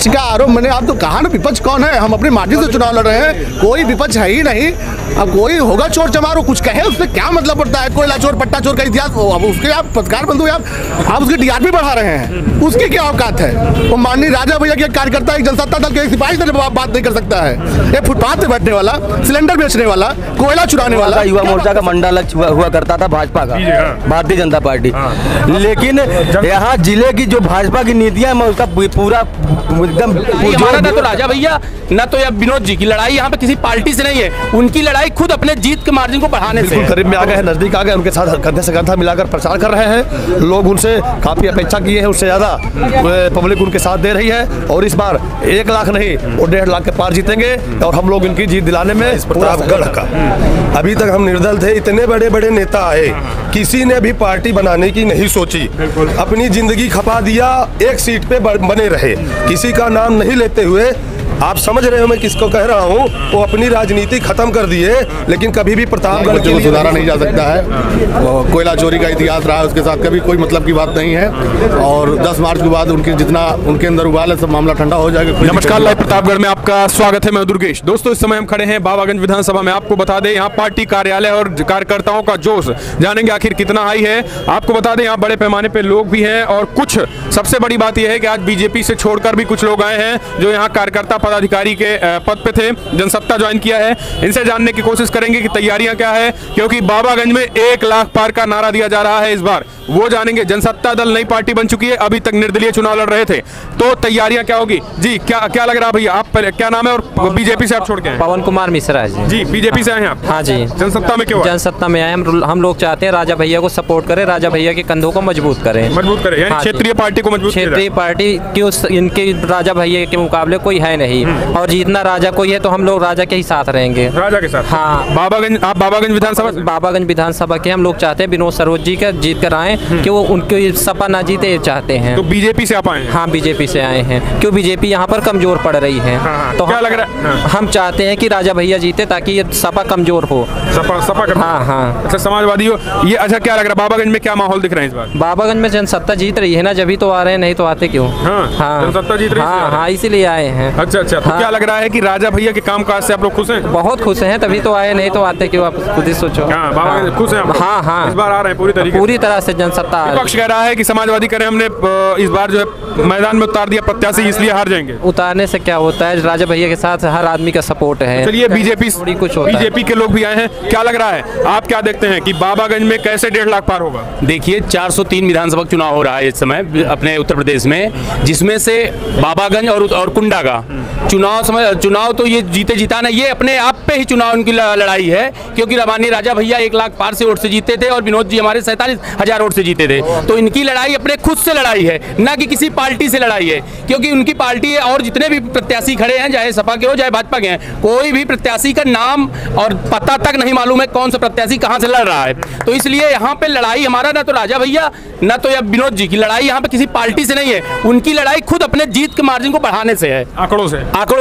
विपक्ष का आरोप मैंने आप तो कहा ना, विपक्ष कौन है? हम अपनी मार्जिन से चुनाव लड़ रहे हैं, कोई विपक्ष है ही नहीं। अब कोई होगा चोर चमार, कुछ कहे उससे क्या मतलब पड़ता है? कोयला चोर पट्टा चोर का इतिहास, अब उसके आप पत्रकार बंधु आप उसकी टीआरपी बढ़ा रहे हैं, उसकी क्या औकात है? वो माननीय राजा भैया के कार्यकर्ता एक जनसत्ता दल के सिपाही से बात नहीं कर सकता है। ये फुटपाथ पे बैठने वाला, सिलेंडर बेचने वाला, कोयला चुराने वाला युवा मोर्चा का मंडल हुआ करता था भाजपा का, भारतीय जनता पार्टी। लेकिन यहाँ जिले की जो भाजपा की नीतियां, मैं उसका पूरा एकदम ना तो राजा भैया ना तो विनोद जी की लड़ाई यहाँ पे किसी पार्टी से नहीं है, उनकी लड़ाई खुद अपने जीत के मार्जिन को बढ़ाने से। करीब में आ गए हैं, नजदीक आ गए, उनके साथ कंधे से कंधा मिलाकर प्रचार कर रहे हैं। लोग उनसे काफी अपेक्षा किए हैं, उससे ज्यादा पब्लिक उनके साथ दे रही है। और इस बार 1 लाख नहीं वो 1.5 लाख के पार जीतेंगे और हम लोग इनकी जीत दिलाने में प्रतापगढ़ का अभी तक हम निर्दल थे, इतने बड़े बड़े नेता आए, किसी ने भी पार्टी बनाने की नहीं सोची, अपनी जिंदगी खपा दिया, एक सीट पे बने रहे, किसी का नाम नहीं लेते हुए। आप समझ रहे हो मैं किसको कह रहा हूँ? वो अपनी राजनीति खत्म कर दिए, लेकिन कभी भी प्रतापगढ़ के लिए सुधारा नहीं जा सकता है। कोयला चोरी का इतिहास रहा है, उसके साथ कभी कोई मतलब की बात नहीं है। और 10 मार्च के बाद उनकी जितना उनके अंदर उबाल है, सब मामला ठंडा हो जाएगा। नमस्कार, लाइव प्रतापगढ़ में आपका स्वागत है। मैं दुर्गेश। दोस्तों, इस समय हम खड़े हैं बाबागंज विधानसभा में। आपको बता दें, यहाँ पार्टी कार्यालय और कार्यकर्ताओं का जोश जानेंगे आखिर कितना हाई है। आपको बता दें, यहाँ बड़े पैमाने पर लोग भी हैं और कुछ सबसे बड़ी बात यह है कि आज बीजेपी से छोड़कर भी कुछ लोग आए हैं जो यहाँ कार्यकर्ता पदाधिकारी के पद पे थे, जनसत्ता ज्वाइन किया है। इनसे जानने की कोशिश करेंगे कि तैयारियां क्या है, क्योंकि बाबागंज में 1 लाख पार का नारा दिया जा रहा है इस बार, वो जानेंगे। जनसत्ता दल नई पार्टी बन चुकी है, अभी तक निर्दलीय चुनाव लड़ रहे थे, तो तैयारियां क्या होगी जी? क्या लग रहा है भैया? आप क्या नाम है और बीजेपी से आप छोड़ के आए? पवन कुमार मिश्रा जी। बीजेपी से आए हैं आप? हाँ जी। जनसत्ता में क्यों? जनसत्ता में आए हम लोग चाहते हैं राजा भैया को सपोर्ट करें, राजा भैया के कंधों को मजबूत करें, यानी क्षेत्रीय पार्टी को मजबूत। क्षेत्रीय पार्टी क्यों? इनके राजा भैया के मुकाबले कोई है नहीं, और जीतना राजा कोई है तो हम लोग राजा के ही साथ रहेंगे, राजा के साथ। हाँ। आप बाबागंज विधानसभा के हम लोग चाहते हैं विनोद सरोज जी का जीत कर आए, कि वो उनके सपा ना जीते चाहते हैं। तो बीजेपी से आप आए हैं? हाँ, बीजेपी से आए हैं, क्यों बीजेपी यहाँ पर कमजोर पड़ रही है। तो क्या लग रहा है? हम चाहते हैं कि राजा भैया जीते ताकि ये सपा कमजोर हो। सपा हाँ। अच्छा, समाजवादी हो ये। अच्छा, क्या लग रहा है बाबागंज में क्या माहौल दिख रहा है इस बार? बाबागंज में जनसत्ता जीत रही है ना, जब भी तो आ रहे हैं, नहीं तो आते क्यों? हाँ, जनसत्ता जीत रही है। हाँ, इसीलिए आए हैं। अच्छा, तो क्या लग रहा है कि राजा भैया के कामकाज से आप लोग खुश हैं? बहुत खुश हैं, तभी तो आए, नहीं तो आते क्यों? आप खुद ही सोचो। खुश हैं? हाँ, इस बार आ रहे हैं पूरी तरह से जनसत्ता। विपक्ष कह रहा है कि समाजवादी करें, हमने इस बार जो है मैदान में उतार दिया प्रत्याशी, इसलिए हार जाएंगे। उतारने से क्या होता है? राजा भैया के साथ हर आदमी का सपोर्ट है। चलिए, बीजेपी के लोग भी आए हैं, क्या लग रहा है? आप क्या देखते हैं कि बाबागंज में कैसे 1.5 लाख पार होगा? देखिए, 403 विधानसभा चुनाव हो रहा है इस समय अपने उत्तर प्रदेश में, जिसमें से बाबागंज और कुंडा का चुनाव तो ये जीते जिताना, ये अपने आप पे ही चुनाव उनकी लड़ाई है, क्योंकि माननीय राजा भैया 1 लाख पार से वोट से जीते थे और विनोद जी हमारे 47,000 वोट से जीते थे। तो इनकी लड़ाई अपने खुद से लड़ाई है, ना कि किसी पार्टी से लड़ाई है, क्योंकि उनकी पार्टी है और जितने भी प्रत्याशी खड़े हैं, चाहे सपा के हो चाहे भाजपा के हैं, कोई भी प्रत्याशी का नाम और पता तक नहीं मालूम है कौन सा प्रत्याशी कहां से लड़ रहा है। तो इसलिए यहाँ पे लड़ाई हमारा ना तो राजा भैया ना तो विनोद जी की लड़ाई यहाँ पे किसी पार्टी से नहीं है, उनकी लड़ाई खुद अपने जीत के मार्जिन को बढ़ाने से है, आंकड़ों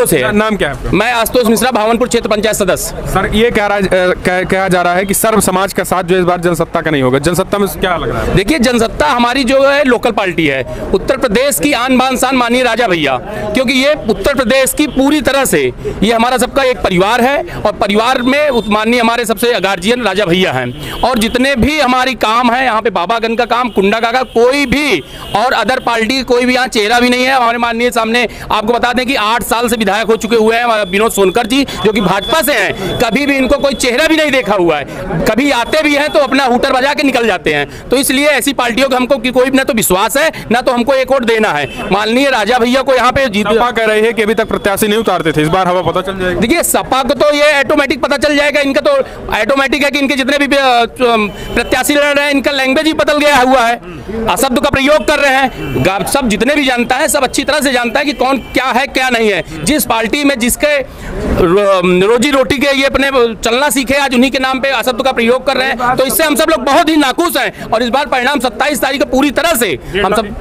से। नाम क्या है? मैं आशुतोष मिश्रा, भावनपुर क्षेत्र पंचायत सदस्य। सर, ये कहा जा रहा है कि सर्व समाज का साथ जो इस बार जनसत्ता का नहीं होगा, जनसत्ता में क्या लग रहा है? देखिए, जनसत्ता हमारी जो है लोकल पार्टी है, उत्तर प्रदेश की आन बान शान माननीय राजा भैया, क्योंकि ये उत्तर प्रदेश की पूरी तरह से ये हमारा सबका एक परिवार है, और परिवार में माननीय हमारे सबसे गार्जियन राजा भैया हैं। और जितने भी हमारी काम है यहाँ पे, बाबागंज का काम, कुंडा का कोई भी और अदर पार्टी कोई भी यहाँ चेहरा भी नहीं है। हमारे माननीय सामने आपको बता दें कि 8 साल से विधायक हो चुके हुए हैं विनोद सोनकर जी, जो कि भाजपा से हैं, कभी भी इनको कोई चेहरा भी नहीं देखा हुआ है, कभी आते भी हैं तो अपना हूटर बजा के निकल जाते हैं। तो इसलिए ऐसी पार्टियों को हमको कोई ना तो विश्वास है, ना तो हमको एक वोट देना है। माननीय राजा भैया को यहाँ पे सपा कह रहे हैं कि अभी तक प्रत्याशी नहीं उतारते थे, इस बार हवा पता चल जाएगा। देखिए, सपा को तो ये ऑटोमेटिक पता चल जाएगा, इनका तो ऑटोमेटिक है कि इनके जितने भी प्रत्याशी लड़ रहे हैं, इनका लैंग्वेज ही बदल गया हुआ है, अशब्द का प्रयोग कर रहे हैं। सब जितने भी जानता है, सब अच्छी तरह से जानता है कि कौन क्या है क्या नहीं है। हैं। जिस पार्टी में जिसके रोजी रोटी के ये अपने चलना सीखे, आज उन्हीं के नाम पे अशब्द का प्रयोग कर रहे हैं। तो इससे हम सब लोग बहुत ही नाखुश हैं और इस बार परिणाम 27 तारीख को पूरी तरह से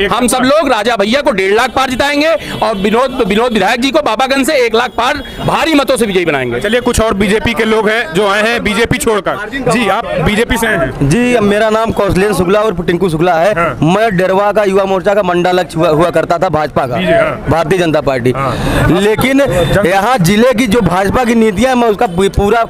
हम सब लोग राजा भैया को 1.5 लाख पार जिताएंगे और विनोद विधायक जी को बाबागंज से 1 लाख पार भारी मतों से विजयी बनाएंगे। चलिए, कुछ और बीजेपी के लोग हैं जो आए हैं बीजेपी छोड़कर। जी, आप बीजेपी से हैं? जी, मेरा नाम कौशलेंद्र शुक्ला और टिंकू शुक्ला है। मैं डेरवा का युवा मोर्चा का मंडलाध्यक्ष हुआ करता था भाजपा का, भारतीय जनता पार्टी। लेकिन यहाँ जिले की जो भाजपा की नीतियां, मैं उसका पूरा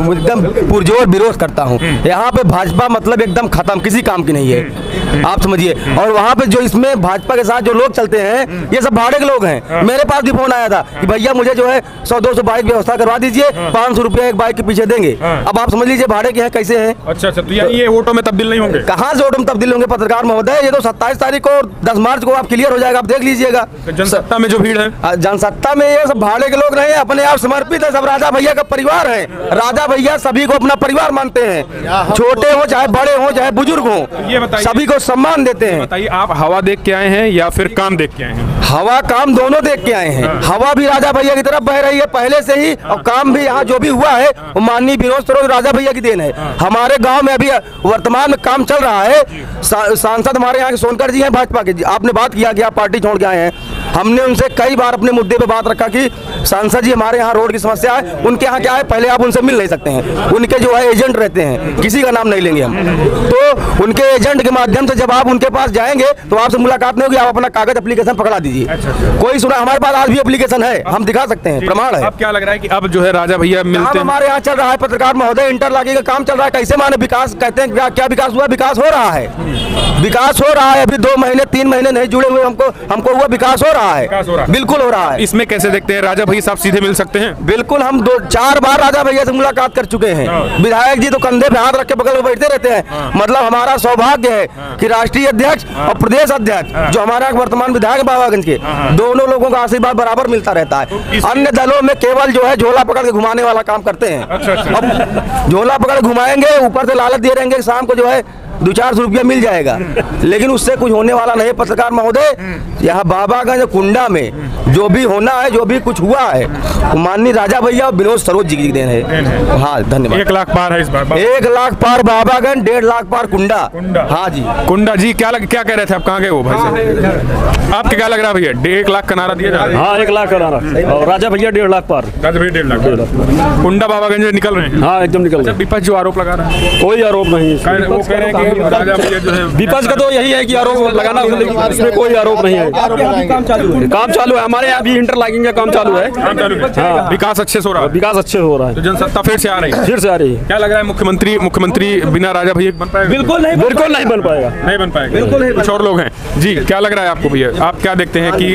एकदम पुरजोर विरोध करता हूँ। यहाँ पे भाजपा मतलब एकदम खत्म, किसी काम की नहीं है, आप समझिए। और वहाँ पे जो इसमें भाजपा के साथ जो लोग चलते हैं, ये सब भाड़े के लोग हैं। मेरे पास भी फोन आया था कि भैया मुझे जो है 100-200 बाइक व्यवस्था करवा दीजिए, 500 रुपये एक बाइक के पीछे देंगे। अब आप समझ लीजिए भाड़े के हैं कैसे हैं। अच्छा, तो ये वोटों में तब्दील नहीं होंगे? कहाँ से वोटों में तब्दील होंगे पत्रकार महोदय? ये तो 27 तारीख को 10 मार्च को आप क्लियर हो जाएगा, आप देख लीजिएगा। जनसत्ता में जो भीड़ है, जनसत्ता में ये सब भाड़े के लोग नहीं, अपने आप समर्पित है, सब राजा भैया का परिवार है। राजा भैया सभी को अपना परिवार मानते हैं, छोटे हो चाहे बड़े हो चाहे बुजुर्ग हो, सभी को सम्मान देते हैं। बताइए, आप हवा देख के आए हैं या फिर काम देख के आए हैं? हवा काम दोनों देख के आए हैं। हवा भी राजा भैया की तरफ बह रही है पहले से ही, और काम भी यहाँ जो भी हुआ है वो माननीय विनोद सरोज राजा भैया की देन है। हमारे गांव में अभी वर्तमान में काम चल रहा है। सांसद हमारे यहाँ के सोनकर जी हैं भाजपा के। आपने बात किया कि आप पार्टी छोड़ के आए हैं, हमने उनसे कई बार अपने मुद्दे पे बात रखा कि सांसद जी हमारे यहाँ रोड की समस्या है, उनके यहाँ क्या है, पहले आप उनसे मिल नहीं सकते हैं, उनके जो है एजेंट रहते हैं, किसी का नाम नहीं लेंगे हम, तो उनके एजेंट के माध्यम से जब आप उनके पास जाएंगे तो आपसे मुलाकात नहीं होगी, आप अपना कागज एप्लीकेशन पकड़ा दीजिए। कोई सुना, हमारे पास आज भी एप्लीकेशन है, हम दिखा सकते हैं, प्रमाण है। अब क्या लग रहा है कि अब जो है राजा भैया मिलते हैं? हमारे यहाँ चल रहा है पत्रकार महोदय, इंटरलॉकिंग का काम चल रहा है। कैसे माने विकास कहते हैं, क्या विकास हुआ? विकास हो रहा है, विकास हो रहा है। अभी 2 महीने 3 महीने नहीं जुड़े हुए हमको हुआ, विकास हो रहा है, बिल्कुल हो रहा है। इसमें कैसे देखते हैं? राजा भैया साहब सीधे मिल सकते हैं? बिल्कुल, हम 2-4 बार राजा भैया से मुलाकात कर चुके हैं। विधायक जी तो कंधे पे हाथ रख के बगल में बैठते रहते हैं। मतलब हमारा सौभाग्य है कि राष्ट्रीय अध्यक्ष और प्रदेश अध्यक्ष जो हमारा वर्तमान विधायक बाबागंज के, दोनों लोगों का आशीर्वाद बराबर मिलता रहता है। अन्य दलों में केवल जो है झोला पकड़ के घुमाने वाला काम करते हैं। अब झोला पकड़ घुमाएंगे, ऊपर से लालच दे रहेंगे, शाम को जो है 200-400 रुपया मिल जाएगा, लेकिन उससे कुछ होने वाला नहीं। पत्रकार महोदय, यहाँ बाबागंज कुंडा में जो भी होना है, जो भी कुछ हुआ है, माननीय राजा भैया और विनोद सरोज जी की देन है। हाँ, धन्यवाद। 1 लाख पार है इस बार? 1 लाख पार बाबागंज, 1.5 लाख पार कुंडा। हाँ जी, कुंडा जी, क्या कह रहे थे आप? कहाँ गए वो भाई साहब? आपके क्या लग रहा है भैया? 1 लाख का नारा दिया जा रहा है? हाँ, 1 लाख का नारा, और राजा भैया 1.5 लाख पार। राजा भैया 1.5 लाख कुंडा बाबागंज में निकल रहे हैं? हाँ, एकदम निकल रहे हैं। विपक्ष जो आरोप लगा रहा है? कोई आरोप नहीं, वो कह रहे हैं कि राजा भैया जो है, विपक्ष का तो यही है कि आरोप लगाना, इसमें कोई आरोप नहीं है। काम चालू है, हमारे यहाँ भी इंटरलॉकिंग का काम चालू है। हाँ, विकास अच्छे से हो रहा है? विकास अच्छे हो रहा है। तो जनसत्ता फिर से आ रही है? फिर से आ रही है। क्या लग रहा है, मुख्यमंत्री बिना राजा भैया बन पाएगा? बिल्कुल नहीं बन पाएगा। नहीं बन पाएगा, बिल्कुल नहीं। कुछ और लोग हैं जी, क्या लग रहा है आपको भैया? आप क्या देखते हैं कि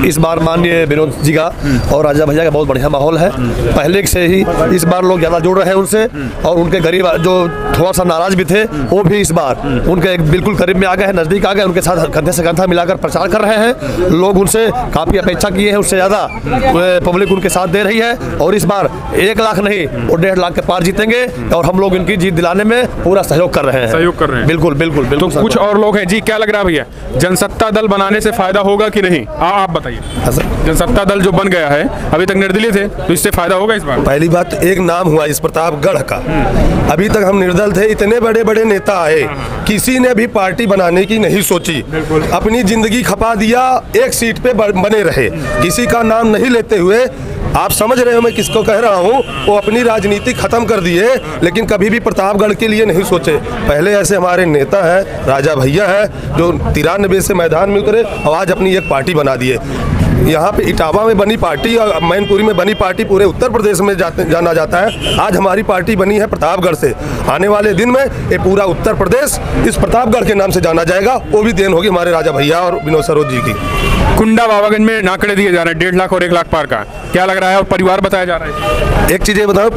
इस बार माननीय विनोद जी का और राजा भैया का बहुत बढ़िया माहौल है। पहले से ही इस बार लोग ज्यादा जुड़ रहे हैं उनसे, और उनके गरीब जो थोड़ा सा नाराज भी थे, वो भी इस बार उनके बिल्कुल करीब में आ गए हैं, नजदीक आ गए, उनके साथ कंधे से कंधा मिलाकर प्रचार कर रहे हैं। लोग उनसे काफी अपेक्षा किए हैं, उससे ज्यादा पब्लिक उनके साथ दे रही है, और इस बार 1 लाख नहीं और 1.5 लाख के पार जीतेंगे, और हम लोग इनकी जीत दिलाने में पूरा सहयोग कर रहे हैं। बिल्कुल बिल्कुल बिल्कुल। तो कुछ और लोग हैं जी, क्या लग रहा है भैया, जनसत्ता दल बनाने से फायदा होगा कि नहीं? आप बताइए। जनसत्ता दल जो बन गया है, अभी तक निर्दलीय थे, तो इससे फायदा होगा इस बार? पहली बात, एक नाम हुआ इस प्रतापगढ़ का, अभी तक हम निर्दल थे, इतने बड़े बड़े नेता आए, किसी ने भी पार्टी बनाने की नहीं सोची, अपनी जिंदगी खपा दिया, एक सीट पे बने रहे, किसी का नाम नहीं लेते हुए। आप समझ रहे हो मैं किसको कह रहा हूँ, वो अपनी राजनीति खत्म कर दिए, लेकिन कभी भी प्रतापगढ़ के लिए नहीं सोचे। पहले ऐसे हमारे नेता हैं, राजा भैया है, जो 93 से मैदान में उतरे और आज अपनी एक पार्टी बना दिए। यहाँ पे इटावा में बनी पार्टी और मैनपुरी में बनी पार्टी पूरे उत्तर प्रदेश में जाना जाता है। आज हमारी पार्टी बनी है प्रतापगढ़ से। आने वाले दिन में ये पूरा उत्तर प्रदेश इस प्रतापगढ़ के नाम से जाना जाएगा। वो भी देन होगी हमारे राजा भैया और विनोद सरोज जी की। कुंडा बाबागंज में नाकड़े दिए जा रहे हैं 1.5 लाख और 1 लाख पार का, क्या लग रहा है? और परिवार बताया जा रहा है? एक चीज़ ये बताओ,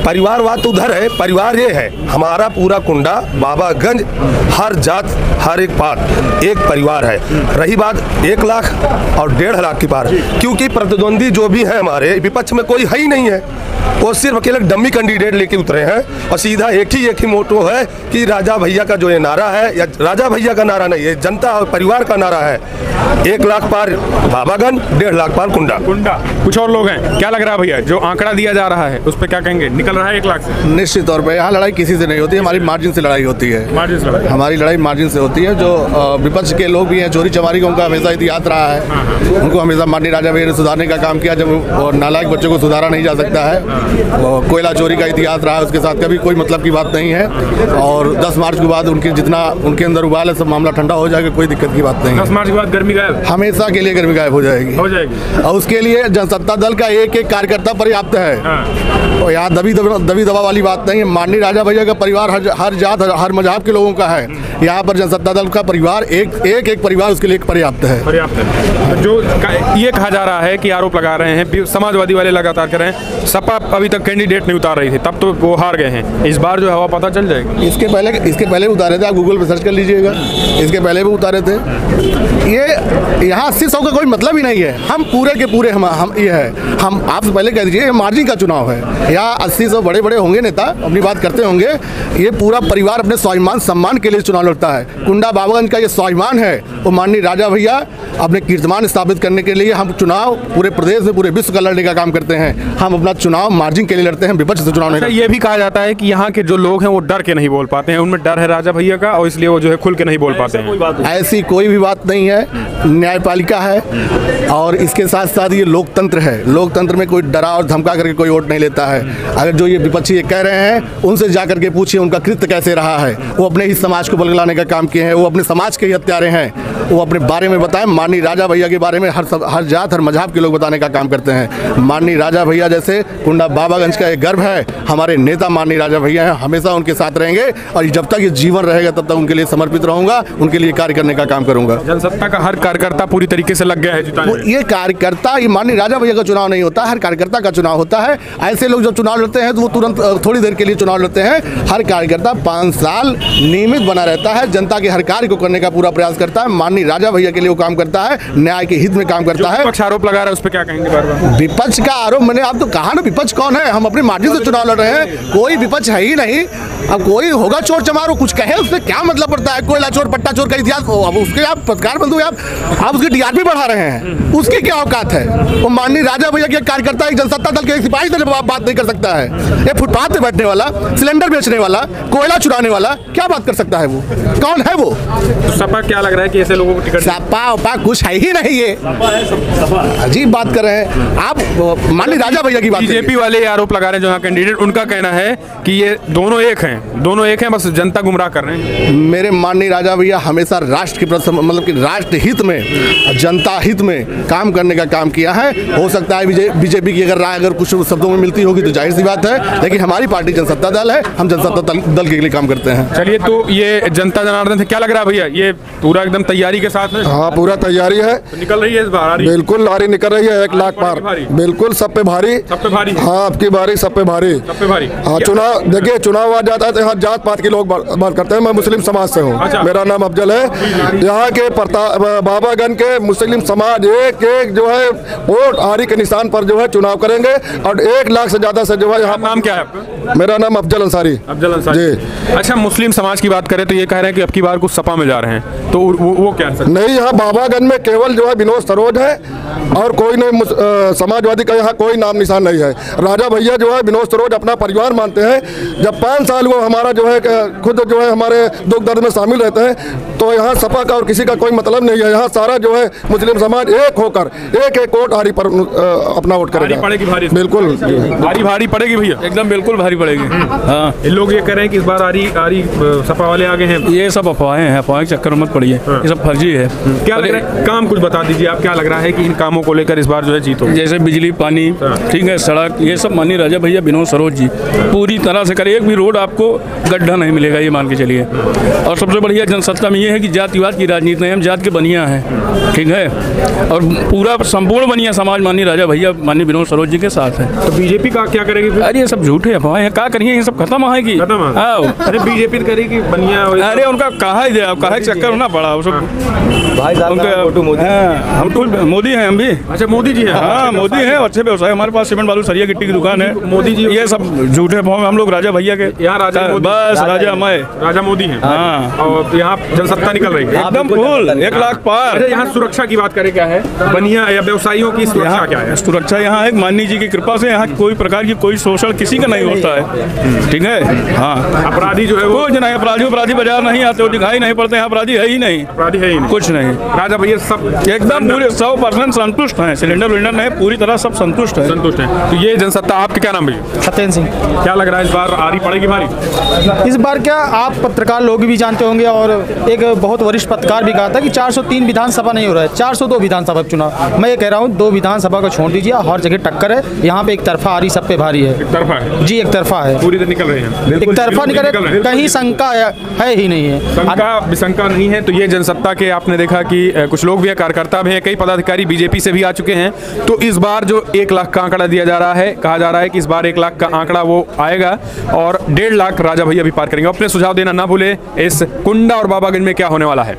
परिवारवाद तो उधर है, परिवार ये है, हमारा पूरा कुंडा बाबागंज हर जात हर एक पात एक परिवार है। रही बात 1 लाख और 1.5 लाख लाख की पार, क्योंकि प्रतिद्वंदी जो भी है हमारे विपक्ष में कोई है ही नहीं है। वो सिर्फ अकेले डम्मी कैंडिडेट लेके उतरे हैं और सीधा एक ही मोटो है कि राजा भैया का जो ये नारा है, या राजा भैया का नारा नहीं, ये जनता और परिवार का नारा है। 1 लाख पार बाबागंज, 1.5 लाख पार कुंडा। कुछ और लोग हैं, क्या लग रहा है भैया जो आंकड़ा दिया जा रहा है उस पर क्या कहेंगे? निकल रहा है 1 लाख से? निश्चित तौर पर यहाँ लड़ाई किसी से नहीं होती, हमारी मार्जिन से लड़ाई होती है। हमारी लड़ाई मार्जिन से होती है। जो विपक्ष के लोग भी हैं, चोरी चमारी का उनका हमेशा इतिहास रहा है। उनको हमेशा माननीय राजा भैया ने सुधारने का काम किया। जब नालायक बच्चों को सुधारा नहीं जा सकता है। कोयला चोरी का इतिहास रहा है, उसके साथ कभी कोई मतलब की बात नहीं है। और 10 मार्च के बाद उनकी जितना उनके अंदर उबाल है, सब मामला ठंडा हो जाएगा, कोई दिक्कत की बात नहीं है। 10 मार्च के बाद गर्मी गायब, हमेशा के लिए गर्मी गायब हो जाएगी। और उसके लिए जनसत्ता दल का एक कार्यकर्ता पर्याप्त है। और यहाँ दबी दबा वाली बात नहीं है। माननीय राजा भैया का परिवार हर जात हर मजहब के लोगों का है। यहाँ पर जनसत्ता दल का परिवार एक परिवार उसके लिए पर्याप्त है। जो ये कहा जा रहा है कि आरोप लगा रहे हैं समाजवादी वाले लगातार कर रहे हैं, सपा अभी तक कैंडिडेट नहीं उतार रही थी, तब तो वो हार गए हैं। इस बार जो हवा पता चल जाएगी। इसके पहले उतारे थे, आप गूगल पे सर्च कर लीजिएगा, इसके पहले भी उतारे थे। ये यहाँ 80-100 का कोई मतलब ही नहीं है। हम पूरे के पूरे हम ये है, हम आपसे पहले कह दीजिए, ये मार्जिन का चुनाव है। यहाँ 80-100 बड़े होंगे नेता, अपनी बात करते होंगे। ये पूरा परिवार अपने स्वाभिमान सम्मान के लिए चुनाव लड़ता है। कुंडा बाबागंज का ये स्वाभिमान है, वो माननीय राजा भैया अपने कीर्तिमान स्थापित करने के लिए हम चुनाव पूरे प्रदेश में, पूरे विश्व का लड़ने का काम करते हैं। हम अपना चुनाव मार्जिन के लिए लड़ते हैं, विपक्ष से चुनाव नहीं। ये भी कहा जाता है कि यहाँ के जो लोग हैं वो डर के नहीं बोल पाते हैं, उनमें डर है राजा भैया का, और इसलिए वो जो है खुल के नहीं बोल पाते हैं। ऐसी कोई भी बात नहीं है। न्यायपालिका है और इसके साथ साथ ये लोकतंत्र है। लोकतंत्र में कोई डरा और धमका करके कोई वोट नहीं लेता है। अगर जो ये विपक्षी ये कह रहे हैं, उनसे जा करके पूछिए उनका कृत्य कैसे रहा है। वो अपने ही समाज को बलगलाने का काम किए हैं, वो अपने समाज के ही हत्यारे हैं। वो अपने बारे में बताएं। माननीय राजा भैया के बारे में हर जात हर मजहब के लोग बताने का काम करते हैं। माननीय राजा भैया जैसे कुंडा बाबागंज का एक गर्व है। हमारे नेता माननीय राजा भैया हैं, हमेशा उनके साथ रहेंगे और जब तक ये जीवन रहेगा तब तक उनके लिए समर्पित रहूंगा, उनके लिए कार्य करने का काम करूंगा। जनसत्ता का हर कार्यकर्ता पूरी तरीके से लग गया है जिताने। ये कार्यकर्ता, ये माननीय राजा भैया का चुनाव नहीं होता, हर कार्यकर्ता का चुनाव होता है। ऐसे लोग जब चुनाव लड़ते हैं तो वो तुरंत थोड़ी देर के लिए चुनाव लड़ते हैं। हर कार्यकर्ता 5 साल नियमित बना रहता है, जनता के हर कार्य को करने का पूरा प्रयास करता है। माननीय राजा भैया के लिए वो काम करता है, न्याय के हित में काम करता है। विपक्ष आरोप लगा रहा है, उस पर क्या कहेंगे? बार-बार विपक्ष का आरोप, मैंने आप तो कहा ना, विपक्ष कौन है? हम अपनी मार्जिन से चुनाव लड़ रहे हैं, कोई विपक्ष है ही नहीं। अब कोई होगा चोर चमार, कुछ कहे उससे क्या मतलब पड़ता है? कोयला चोर पट्टा चोर का इतिहास, अब उसके आप पत्रकार बंधु, आप उसकी टीआरपी बढ़ा रहे हैं, उसकी क्या औकात है? वो माननीय राजा भैया के कार्यकर्ता एक जनसत्ता दल के एक सिपाही से बात नहीं कर सकता है। ये फुटपाथ पे बैठने वाला, सिलेंडर बेचने वाला, कोयला चुराने वाला क्या बात कर सकता है? वो कौन है? वो तो सपा क्या लग रहा है कि ऐसे लोगों को टिकट? सपा उपा कुछ है ही नहीं। ये अजीब बात कर रहे हैं आप। माननीय राजा भैया की बात, बीजेपी वाले आरोप लगा रहे हैं जो यहाँ कैंडिडेट, उनका कहना है कि ये दोनों एक हैं, बस जनता गुमराह कर रहे हैं। मेरे माननीय राजा भैया हमेशा राष्ट्र के प्रति, मतलब कि राष्ट्र हित में, जनता हित में काम करने का काम किया है। हो सकता है बीजेपी की अगर राय अगर कुछ शब्दों में मिलती होगी तो जाहिर सी बात है, लेकिन हमारी पार्टी जनसत्ता दल है, हम जनसत्ता दल के लिए काम करते हैं। चलिए, तो ये जनता जनार्दन से क्या लग रहा है भैया? ये पूरा एकदम तैयारी के साथ है? हाँ, पूरा तैयारी है। तो निकल रही है इस बार? बिल्कुल लारी निकल रही है, 1 लाख पार, बिल्कुल सब पे भारी। हाँ, आपकी बारी सब पे भारी। हाँ, चुनाव देखिए, चुनाव आ जाता है तो यहाँ जात पात के लोग बात करते हैं। मैं मुस्लिम समाज से हूँ। अच्छा। मेरा नाम अफजल है। यहाँ के बाबागंज के मुस्लिम समाज एक जो है वोट आरी के निशान पर जो है चुनाव करेंगे और 1 लाख से ज्यादा से जो है। यहाँ नाम क्या है आपका? मेरा नाम अफजल अंसारी जी। अच्छा, मुस्लिम समाज की बात करें तो ये कह रहे हैं कि अब की बार कुछ सपा में जा रहे हैं, तो वो क्या है? नहीं, यहाँ बाबागंज में केवल जो है विनोद सरोज है और कोई नहीं। समाजवादी का यहाँ कोई नाम निशान नहीं है। राजा भैया जो है विनोद सरोज अपना परिवार मानते हैं। जब 5 साल वो हमारा जो है खुद जो है हमारे दुख दर्द में शामिल रहते हैं, तो यहाँ सपा का और किसी का कोई मतलब नहीं है। यहाँ सारा जो है मुस्लिम समाज एक होकर एक वोट आरी पर अपना वोट करेगा। बिल्कुल भारी पड़ेगी भैया, एकदम बिल्कुल भारी पड़ेगी। हाँ, लोग ये कह रहे हैं कि इस बार आरी सपा वाले आगे हैं। ये सब अफवाहें हैं, अफवाह के चक्कर में मत पड़िए। ये सब फर्जी है। क्या लग रहा है? काम कुछ बता दीजिए, आप क्या लग रहा है कि इन कामों को लेकर इस बार जो है जीतो? जैसे बिजली, पानी, ठीक है, सड़क, ये सब माननीय राजा भैया विनोद सरोज जी पूरी तरह से करे। एक भी रोड आपको गड्ढा नहीं मिलेगा, ये मान के चलिए। और सबसे बढ़िया जनसत्ता में ये है कि जातिवाद की राजनीति नहीं, हम जात के बनिया हैं, ठीक है। और पूरा संपूर्ण बनिया समाज माननीय राजा भैया माननीय विनोद सरोज जी के साथ है। तो बीजेपी का क्या करेगी? अरे ये सब झूठे अफवाह है, क्या करिए, ये सब खत्म आएगी। अरे बीजेपी करेगी बनिया। अरे उनका कहा चक्कर होना पड़ा, भाई साहब हम बिल्कुल मोदी हैं हम भी। अच्छा, मोदी जी है। हाँ, मोदी है, अच्छे व्यवसाय हमारे पास, सीमेंट बालू सरिया गिट्टी की दुकान है। मोदी जी ये सब झूठे फॉर्म, हम लोग राजा भैया के यहाँ राजा मोदी, बस राजा मैं राजा मोदी हैं। हाँ, और यहाँ जनसत्ता निकल रही है एकदम फुल 1 लाख पार। अच्छा, यहाँ सुरक्षा की बात करें, क्या है बनिया या व्यवसायियों की सुरक्षा क्या है? सुरक्षा यहाँ है, माननीय जी की कृपा से यहाँ कोई प्रकार की कोई शोषण किसी का नहीं होता है, ठीक है। हाँ, अपराधी जो है वो कुछ नहीं, अपराधी बाजार नहीं आते हो, दिखाई नहीं पड़ते हैं, अपराधी है ही नहीं, अपराधी है ही नहीं। कुछ नहीं। राजा भैया सब एकदम पूरे 100% संतुष्ट हैं, सिलेंडर विलेंडर नहीं, पूरी तरह सब संतुष्ट है। संतुष्ट है। तो ये जनसत्ता, आपके क्या नाम भैया? सत्येंद्र सिंह। क्या लग रहा है इस बार आरी पड़ेगी भारी? इस बार क्या, आप पत्रकार लोग भी जानते होंगे और एक बहुत वरिष्ठ पत्रकार भी कहा था कि 403 विधानसभा नहीं हो रहा है, 402 विधानसभा चुनाव। मैं ये कह रहा हूँ 2 विधानसभा को छोड़ दीजिए, हर जगह टक्कर है। यहाँ पे एक तरफा आरी सब पे भारी है। एक तरफा है जी, एक तरफा है, पूरी तरह निकल रहे हैं। एक तरफा निकल, कहीं शंका है ही नहीं है, विशंका नहीं है। तो ये जनसत्ता के आपने देखा कि कुछ लोग भी हैं, कार्यकर्ता भी हैं, कई पदाधिकारी बीजेपी से भी आ चुके हैं। तो इस बार जो 1 लाख का आंकड़ा दिया जा रहा है, कहा जा रहा है कि इस बार 1 लाख का आंकड़ा वो आएगा और 1.5 लाख राजा भैया भी पार करेंगे। अपने सुझाव देना ना भूले इस कुंडा और बाबागंज में क्या होने वाला है।